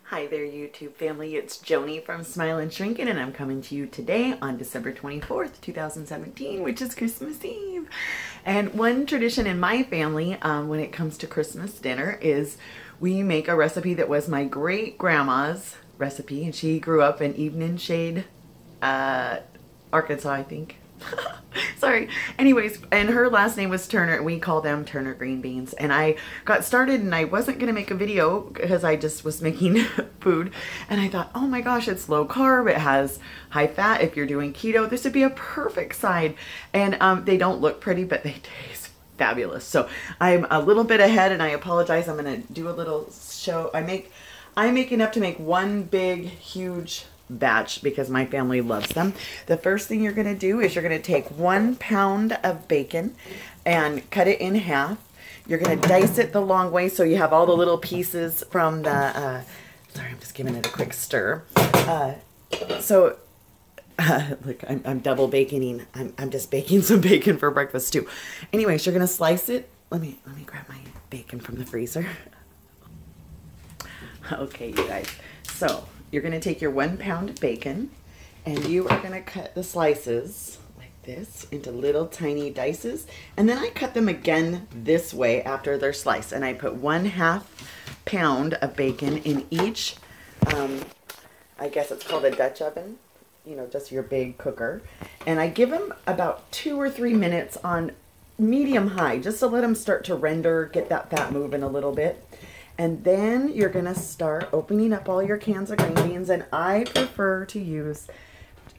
Hi there, YouTube family. It's Joni from Smile and Shrinkin', and I'm coming to you today on December 24th, 2017, which is Christmas Eve. And one tradition in my family when it comes to Christmas dinner is we make a recipe that was my great-grandma's recipe, and she grew up in Evening Shade, Arkansas, I think. Sorry. Anyways, and her last name was Turner, and we call them Turner green beans. And I got started, and I wasn't going to make a video because I just was making food. And I thought, oh my gosh, it's low carb. It has high fat. If you're doing keto, this would be a perfect side. And they don't look pretty, but they taste fabulous. So I'm a little bit ahead, and I apologize. I'm going to do a little show. I'm making enough to make one big, huge batch because my family loves them. The first thing you're going to do is you're going to take 1 pound of bacon and cut it in half. You're going to dice it the long way so you have all the little pieces from the, sorry, I'm just giving it a quick stir. Look, I'm double baconing. I'm just baking some bacon for breakfast too. Anyways, you're going to slice it. Let me grab my bacon from the freezer. Okay, you guys. So you're going to take your 1 pound of bacon and you are going to cut the slices like this into little tiny dices. And then I cut them again this way after they're sliced. And I put 1/2 pound of bacon in each, I guess it's called a Dutch oven, you know, just your big cooker. And I give them about 2 or 3 minutes on medium high, just to let them start to render, get that fat moving a little bit. And then you're going to start opening up all your cans of green beans. And I prefer to use,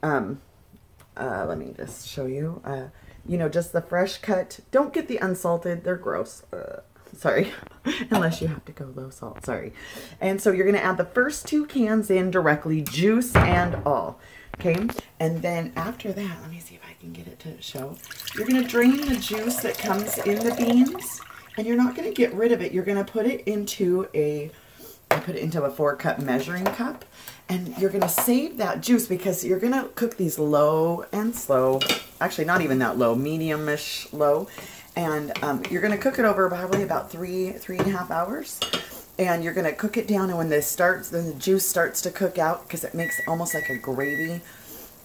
let me just show you, you know, just the fresh cut. Don't get the unsalted. They're gross. Sorry. Unless you have to go low salt. Sorry. And so you're going to add the first 2 cans in directly, juice and all. Okay. And then after that, let me see if I can get it to show. You're going to drain the juice that comes in the beans. And you're not going to get rid of it. You're going to put it into I put it into a 4-cup measuring cup. And you're going to save that juice because you're going to cook these low and slow. Actually, not even that low, medium-ish low. And you're going to cook it over probably about 3.5 hours. And you're going to cook it down. And when the juice starts to cook out, because it makes almost like a gravy.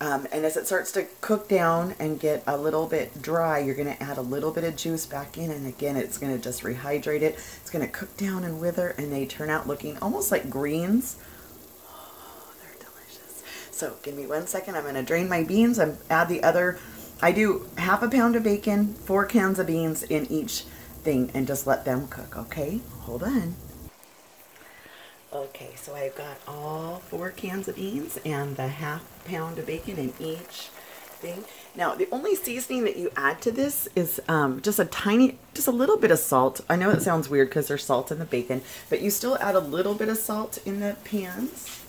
And as it starts to cook down and get a little bit dry, you're going to add a little bit of juice back in. And again, it's going to just rehydrate it. It's going to cook down and wither, and they turn out looking almost like greens. Oh, they're delicious. So give me 1 second. I'm going to drain my beans and add the other. I do 1/2 pound of bacon, 4 cans of beans in each thing, and just let them cook. Okay, hold on. Okay, so I've got all 4 cans of beans and the 1/2 pound of bacon in each thing. Now, the only seasoning that you add to this is just a little bit of salt. I know it sounds weird because there's salt in the bacon, but you still add a little bit of salt in the pans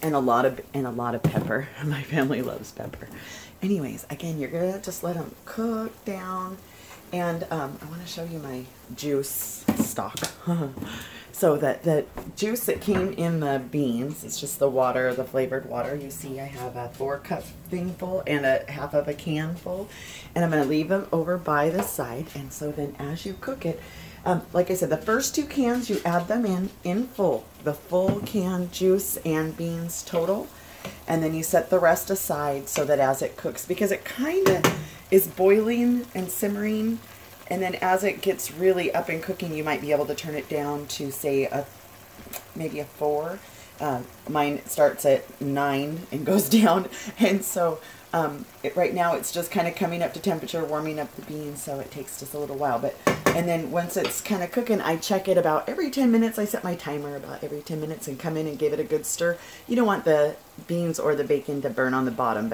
and a lot of pepper. My family loves pepper. Anyways, again, you're gonna just let them cook down, and I want to show you my juice stock. So that the juice that came in the beans, it's just the water, the flavored water. You see I have a 4-cup thing full and a 1/2 of a can full. And I'm going to leave them over by the side. And so then as you cook it, like I said, the first 2 cans, you add them in full. The full can juice and beans total. And then you set the rest aside so that as it cooks, because it kind of is boiling and simmering. And then as it gets really up and cooking, you might be able to turn it down to, say, maybe a 4. Mine starts at 9 and goes down. And so right now it's just kind of coming up to temperature, warming up the beans, so it takes just a little while. And then once it's kind of cooking, I check it about every 10 minutes. I set my timer about every 10 minutes and come in and give it a good stir. You don't want the beans or the bacon to burn on the bottom.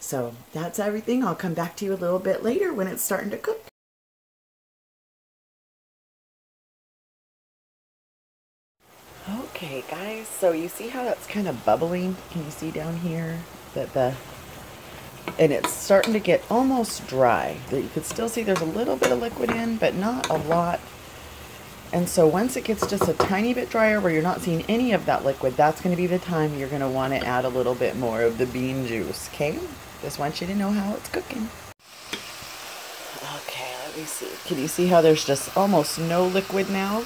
So that's everything. I'll come back to you a little bit later when it's starting to cook. Okay guys, so you see how that's kind of bubbling? Can you see down here that and it's starting to get almost dry. You can still see there's a little bit of liquid in, but not a lot. And so once it gets just a tiny bit drier where you're not seeing any of that liquid, that's going to be the time you're going to want to add a little bit more of the bean juice, okay? Just want you to know how it's cooking. Okay, let me see. Can you see how there's just almost no liquid now?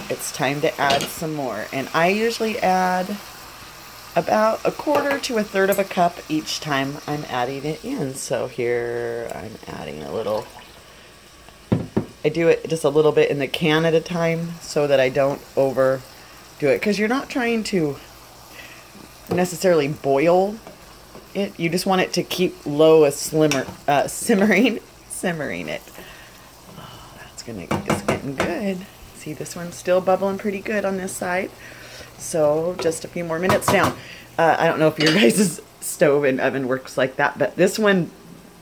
it's time to add some more. And I usually add about 1/4 to 1/3 of a cup each time I'm adding it in. So here I'm adding a little. I do it just a little bit in the can at a time so that I don't overdo it, because you're not trying to necessarily boil it. You just want it to keep low, a simmering it. Oh, it's getting good. See, this one's still bubbling pretty good on this side. So just a few more minutes now. I don't know if your guys' stove and oven works like that, but this one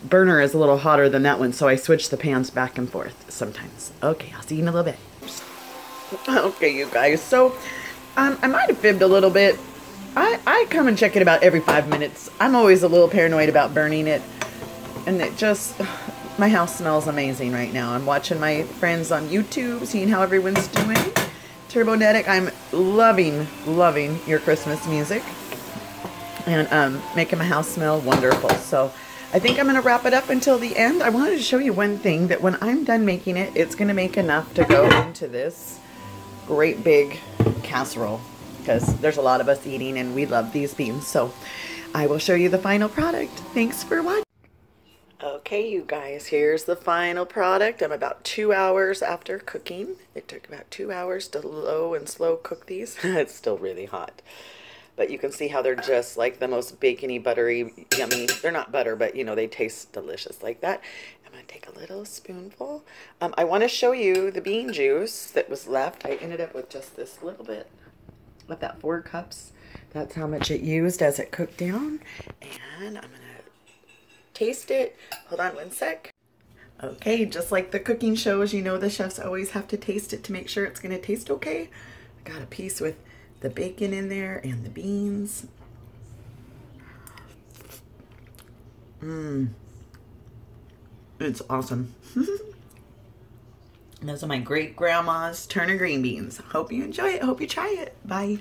burner is a little hotter than that one, so I switch the pans back and forth sometimes. Okay, I'll see you in a little bit. Okay, you guys, so I might have fibbed a little bit. I come and check it about every 5 minutes. I'm always a little paranoid about burning it, and it just, my house smells amazing right now. I'm watching my friends on YouTube, seeing how everyone's doing. Turbonetic, I'm loving your Christmas music, and making my house smell wonderful. So I think I'm going to wrap it up until the end. I wanted to show you one thing, that when I'm done making it, it's going to make enough to go into this great big casserole, because there's a lot of us eating and we love these beans. So I will show you the final product. Thanks for watching. Okay, you guys, here's the final product. I'm about 2 hours after cooking. It took about 2 hours to low and slow cook these. It's still really hot. But you can see how they're just like the most bacony, buttery, yummy. They're not butter, but you know, they taste delicious like that. I'm going to take a little spoonful. I want to show you the bean juice that was left. I ended up with just this little bit of that 4 cups. That's how much it used as it cooked down. And I'm going to taste it. Hold on one sec. Okay, just like the cooking shows, you know the chefs always have to taste it to make sure it's going to taste okay. I got a piece with the bacon in there and the beans. It's awesome. Those are my great grandma's turnip green beans. Hope you enjoy it. Hope you try it. Bye.